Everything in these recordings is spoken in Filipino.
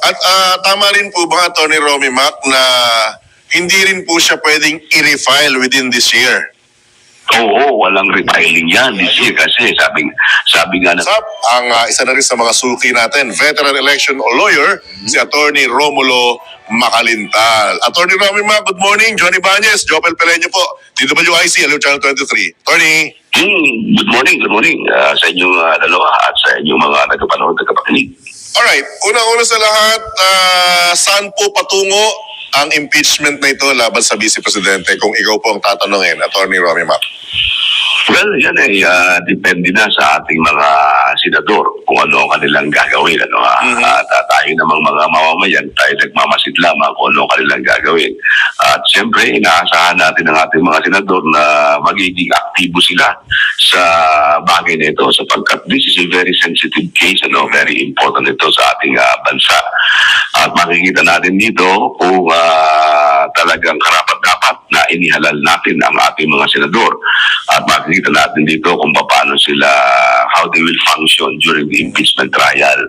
At tama rin po ba, Atty. Romy Mac, na hindi rin po siya pwedeng i-refile within this year? Oo, walang refiling yan this year kasi sabi nga na Ang isa na rin sa mga suki natin, veteran election lawyer, si Atty. Romulo Macalintal. Atty. Romy Mac, good morning. Johnny Bañez, Jopel Peleño po, DWIC, Hello Channel 23. Attorney. good morning sa inyong dalawa at sa inyong mga nagpapanood, nagpapakinig. Alright, unang-una sa lahat, saan po patungo ang impeachment na ito laban sa Vice Presidente kung ikaw po ang tatanungin, Atty. Romy Mac? Well, yan ay depende na sa ating mga senador kung ano ang kanilang gagawin. At tayo namang mga mamamayan, tayo nagmamasid lamang kung ano ang kanilang gagawin. At siyempre, inaasahan natin ang ating mga senador na magiging aktibo sila sa bagay na ito sapagkat this is a very sensitive case, very important ito sa ating bansa. At makikita natin dito kung talagang karapat-dapat na inihalal natin ang ating mga senador. At makikita natin dito kung paano sila, how they will function during the impeachment trial.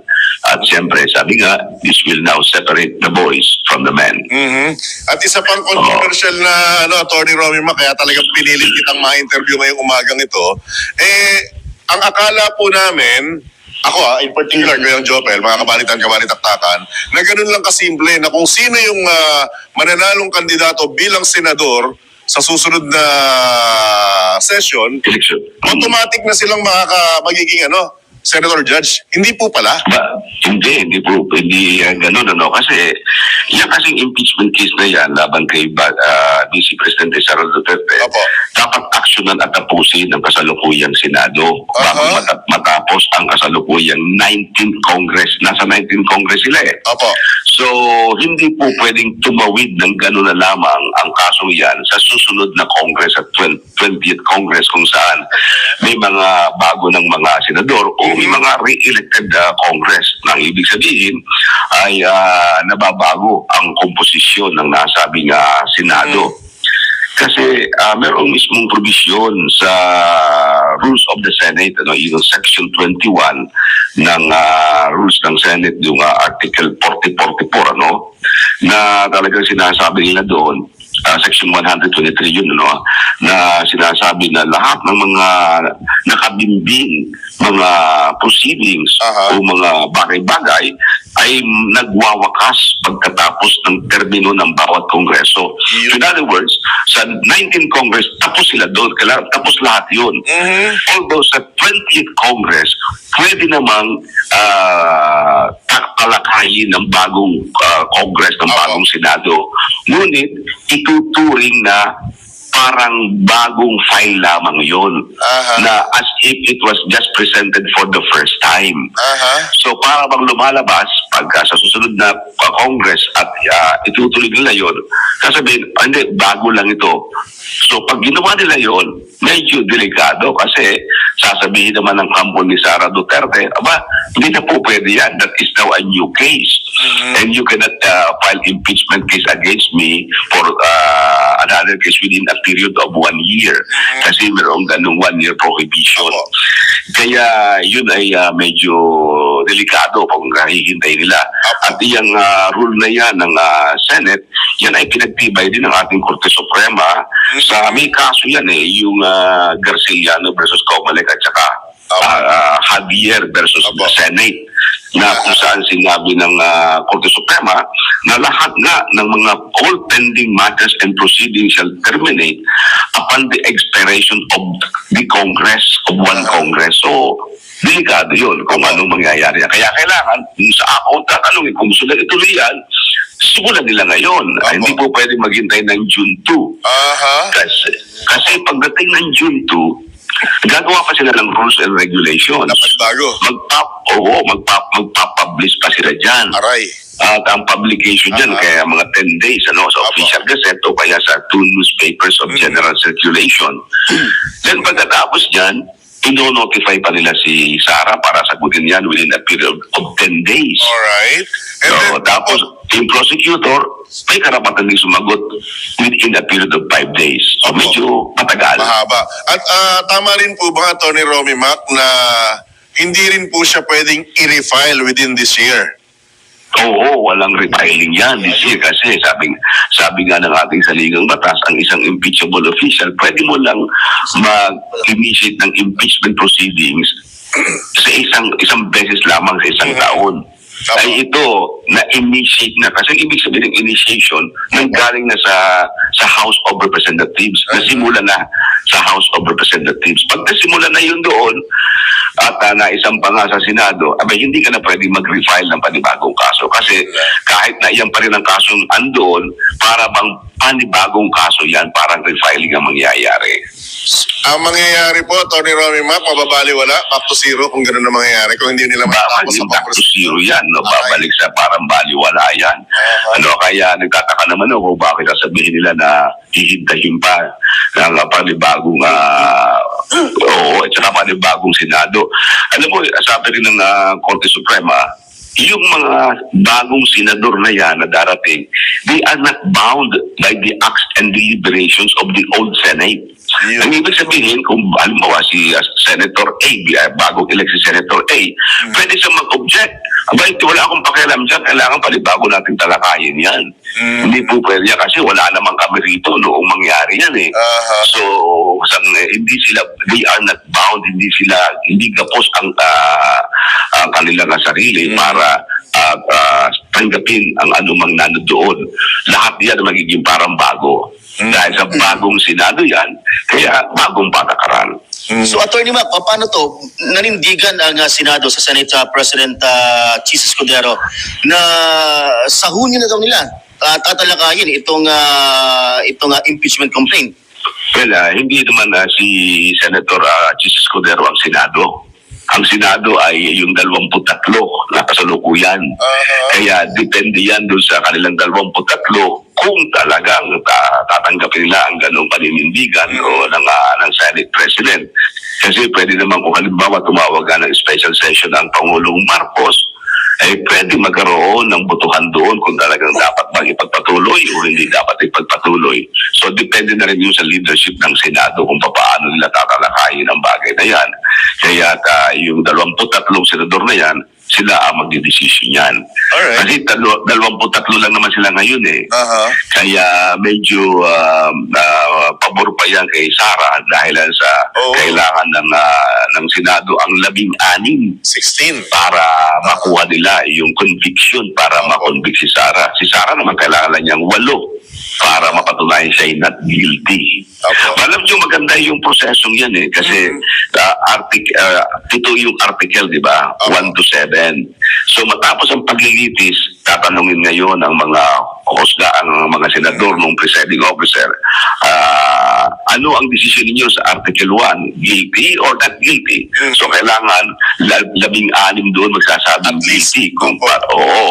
At siyempre, sabi nga, this will now separate the boys from the men. At isa pang controversial na Atty. Romy Mac, kaya talagang pinilit kitang ma-interview ngayong umagang ito, ang akala po namin, ako in particular, ngayong Jopel, mga kabalitan-kabalitaktakan, na ganun lang kasimple na kung sino yung mananalong kandidato bilang senador sa susunod na session, Election. automatic na silang magiging Senator Judge. Hindi po pala. Hindi ganun kasi yan kasing impeachment case na yan laban kay Vice Presidente Sara Duterte. Opo. Dapat aksyonan at tapusin ng kasalukuyang Senado bago matapos ang kasalukuyang 19th Congress. Nasa 19th Congress sila Opo. So, hindi po pwedeng tumawid ng gano'n na lamang ang kasong yan sa susunod na Congress at 20th Congress kung saan may mga bago ng mga senador o may mga re-elected Congress. Nang ibig sabihin ay nababago ang komposisyon ng nasabing Senado. Kasi merong mismong provision sa Rules of the Senate, yung Section 21 ng Rules ng Senate, yung Article 4044, na talagang sinasabi nila doon, Section 123 yun, na sinasabi na lahat ng mga nakabimbing mga proceedings o mga bagay-bagay ay nagwawakas pagkatapos ng termino ng bawat kongreso. So in other words, sa 19th Congress, tapos sila doon. Tapos lahat yun. Although sa 20th Congress, pwede namang talakayin ng bagong Congress, ng bagong Senado. Ngunit, ituturing na parang bagong file lamang yun na as if it was just presented for the first time. So para bang lumalabas pagka sa susunod na Congress at itutuloy nila yun, sasabihin, hindi, bago lang ito. So pag ginawa nila yun, medyo delikado kasi sasabihin naman ng kampo ni Sara Duterte, hindi na po pwede yan. That is now a new case. And you cannot file impeachment case against me for another case within a period of 1 year. Kasi mayroong ganung 1-year prohibition. Kaya yun ay medyo delikado kung hihintay nila. At yung rule na yan ng Senate, yan ay pinagtibay din ng ating Korte Suprema. Sa may kaso yan yung Garciliano versus Comelec at saka Javier versus the Senate, na kung saan sinabi ng Korte Suprema na lahat na ng mga all pending matters and proceedings shall terminate upon the expiration of the Congress, of one Congress. So, delikado yun kung anong mangyayari. Kaya kailangan, sa ako tatanungin kung gusto na ituloy yan, simulan nila ngayon. Hindi po pwede maghintay ng June 2. Kasi pagdating ng June 2, gagawa pa sila ng rules and regulations. Dapat bago. Magpapublish pa sila dyan. Aray. At ang publication dyan, kaya mga 10 days, sa official gazette o kaya sa 2 newspapers of general circulation. Then pagkatapos dyan, ino-notify pa nila si Sara para sagutin yan within a period of 10 days. Alright. And So, then, tapos, yung prosecutor, may karapatan din sumagot within a period of 5 days. So, medyo matagal. mahaba. At tama rin po ba, Atty. Romy Mac, na hindi rin po siya pwedeng i-refile within this year? Oo, walang refiling yan this year kasi sabi nga ng ating saligang batas, ang isang impeachable official, pwede mo lang mag-initiate ng impeachment proceedings sa isang beses lamang sa isang taon. Ay ito, na-initiate na. Kasi ibig sabihin ng initiation, nanggaling na sa House of Representatives. Nasimula na sa House of Representatives. Pag nasimula na yun doon, at naisang pa nga sa Senado, abay, hindi ka na pwede mag-refile ng panibagong kaso. Kasi kahit na iyan pa rin ang kasong andoon, para bang panibagong kaso yan, parang refiling ang mangyayari. Ang mangyayari po, Tony Romy Mac, mababaliwala, back to zero kung gano'n na mangyayari. Kung hindi nila matapos sa Back to zero yan, no? Babalik sa parang baliwala yan. Kaya nagtataka naman ako bakit sasabihin nila na hihintayin pa ng panibagong at saka panibagong Senado. Alam mo, sabi rin ng Korte Suprema, yung mga bagong senador na yan na darating, they are not bound by the acts and deliberations of the old Senate. Ang ibig sabihin, kung halimbawa si Senator A, bagong elect si Senator A, pwede siya mag-object. Aba, wala akong pakialam dyan, kailangan palibago natin talakayin yan. Hindi po pwede yan kasi wala namang kami rito noong mangyari yan eh. So, hindi sila, they are not bound, hindi gapos ang kanilang sarili para tanggapin ang anumang nandoon. Lahat yan magiging parang bago. Dahil sa bagong Senado yan, kaya bagong patakaran. So, Attorney Mac, paano to? Nanindigan ang Senado sa Senate President Jesus Escudero na sahunin na daw nila tatalakayin itong impeachment complaint. Well, hindi naman si Senator Jesus Escudero ang Senado. Ang Senado ay yung 23 na kasalukuyan. Kaya depende yan doon sa kanilang 23 kung talagang tatanggapin nila ang ganong paninindigan o ng Senate President. Kasi pwede naman kung halimbawa tumawag ng special session ang Pangulong Marcos, pwede magkaroon ng butuhan doon kung talagang dapat bang ipagpatuloy o hindi dapat ipagpatuloy. So depende na rin yun sa leadership ng Senado kung paano nila tatalakayin ang bagay na yan. Kaya yung 23 senador na yan, sila ang magdidesisyon yan. Alright. Kasi 23 lang naman sila ngayon eh. Kaya medyo pabor pa yan kay Sara dahil sa kailangan ng Senado ang 16 16. para makuha nila yung conviction para makonvict si Sara. Si Sara naman kailangan niyang 8 para mapatunayan siya ay not guilty. Alam niyo maganda yung prosesong yan eh kasi ito yung article, di ba? 1 to 7. So matapos ang paglilitis, tatanungin ngayon ang mga mga senador ng presiding officer, ano ang desisyon ninyo sa Article 1? Guilty or not guilty? So kailangan 16 doon magsasabing guilty.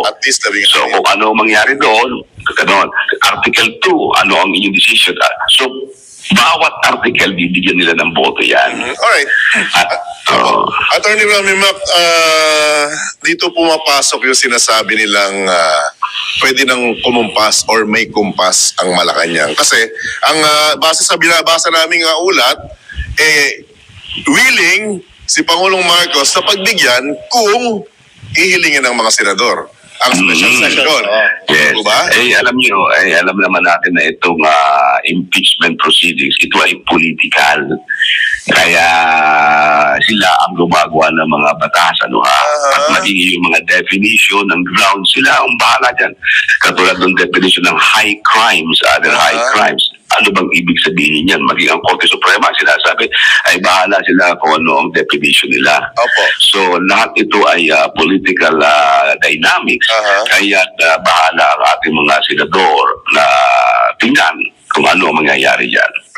At least 16. So kung ano mangyari doon, Article 2, ano ang inyong decision? So bawat article, bibigyan nila ng boto yan. Alright. Attorney Romy Mac, dito pumapasok yung sinasabi nilang pwede nang kumumpas or may kumpas ang Malacanang. Kasi ang base sa binabasa naming ulat, willing si Pangulong Marcos na pagbigyan kung hihilingin ng mga senador ang special session. Yes. Diba? Alam naman natin na itong impeachment proceedings, ito ay political. Kaya sila ang gumagawa ng mga batas, at magiging yung mga definition ng ground, sila ang bahala dyan. Katulad ng definition ng high crimes, other high crimes. Ano bang ibig sabihin yan? Maging ang Korte Suprema, sinasabi, ay bahala sila kung ano ang definition nila. So, lahat ito ay political dynamics. Kaya bahala ang ating mga senador na tingnan kung ano ang mangyayari dyan.